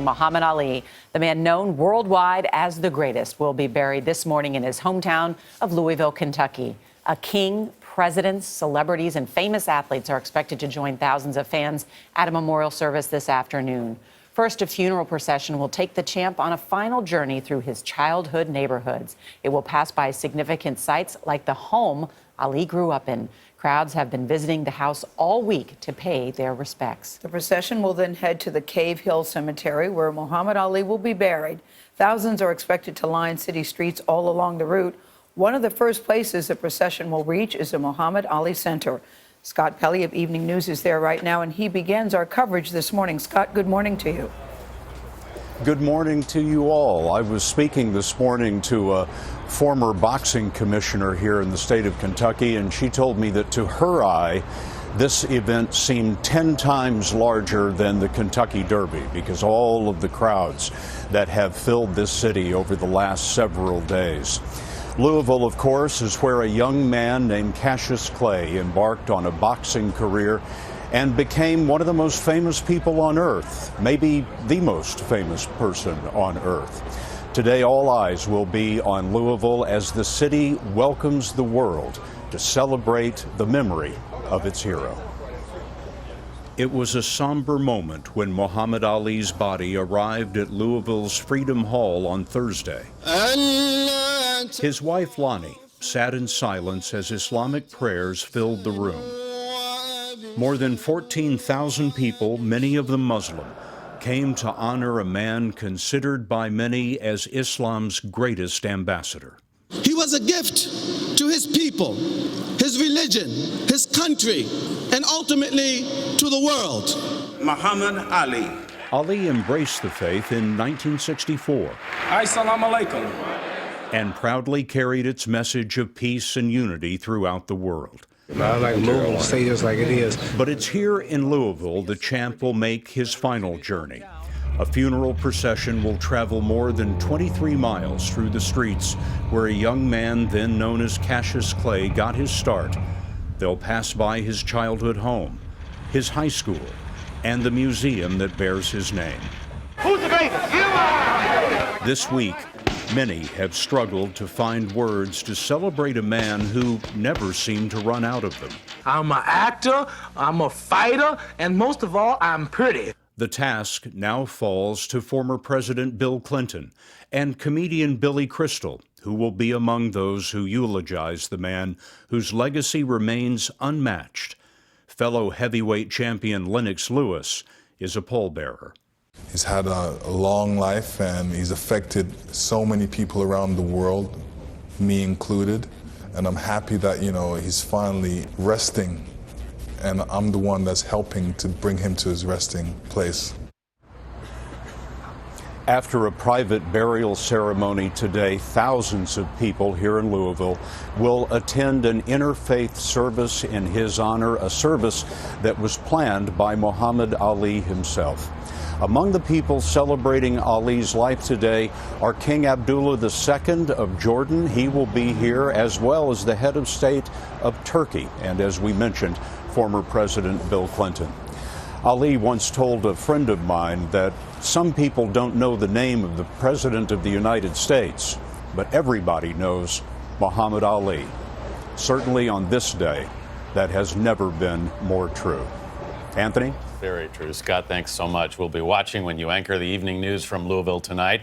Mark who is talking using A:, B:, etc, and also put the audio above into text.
A: Muhammad Ali, the man known worldwide as the greatest, will be buried this morning in his hometown of Louisville, Kentucky. A king, presidents, celebrities, and famous athletes are expected to join thousands of fans at a memorial service this afternoon. First, a funeral procession will take the champ on a final journey through his childhood neighborhoods. It will pass by significant sites like the home Ali grew up in. Crowds have been visiting the house all week to pay their respects.
B: The procession will then head to the Cave Hill Cemetery, where Muhammad Ali will be buried. Thousands are expected to line city streets all along the route. One of the first places the procession will reach is the Muhammad Ali Center. Scott Pelley of Evening News is there right now, and he begins our coverage this morning. Scott, good morning to you.
C: Good morning to you all. I was speaking this morning to a former boxing commissioner here in the state of Kentucky, and she told me that to her eye, this event seemed 10 times larger than the Kentucky Derby because all of the crowds that have filled this city over the last several days. Louisville, of course, is where a young man named Cassius Clay embarked on a boxing career and became one of the most famous people on earth, maybe the most famous person on earth. Today, all eyes will be on Louisville as the city welcomes the world to celebrate the memory of its hero. It was a somber moment when Muhammad Ali's body arrived at Louisville's Freedom Hall on Thursday. His wife, Lonnie, sat in silence as Islamic prayers filled the room. More than 14,000 people, many of them Muslim, came to honor a man considered by many as Islam's greatest ambassador.
D: He was a gift to his people, his religion, his country, and ultimately to the world.
E: Muhammad Ali.
C: Ali embraced the faith in 1964.
E: Assalamu alaikum.
C: And proudly carried its message of peace and unity throughout the world.
F: I like Louisville, say it like it is.
C: But it's here in Louisville the champ will make his final journey. A funeral procession will travel more than 23 miles through the streets where a young man then known as Cassius Clay got his start. They'll pass by his childhood home, his high school, and the museum that bears his name.
E: Who's the greatest? You are!
C: This week, many have struggled to find words to celebrate a man who never seemed to run out of them.
G: I'm an actor, I'm a fighter, and most of all, I'm pretty.
C: The task now falls to former President Bill Clinton and comedian Billy Crystal, who will be among those who eulogize the man whose legacy remains unmatched. Fellow heavyweight champion Lennox Lewis is a pallbearer.
H: He's had a long life, and he's affected so many people around the world, me included. And I'm happy that, he's finally resting, and I'm the one that's helping to bring him to his resting place.
C: After a private burial ceremony today, thousands of people here in Louisville will attend an interfaith service in his honor, a service that was planned by Muhammad Ali himself. Among the people celebrating Ali's life today are King Abdullah II of Jordan. He will be here, as well as the head of state of Turkey, and as we mentioned, former President Bill Clinton. Ali once told a friend of mine that some people don't know the name of the President of the United States, but everybody knows Muhammad Ali. Certainly on this day, that has never been more true. Anthony?
I: Very true. Scott, thanks so much. We'll be watching when you anchor the evening news from Louisville tonight.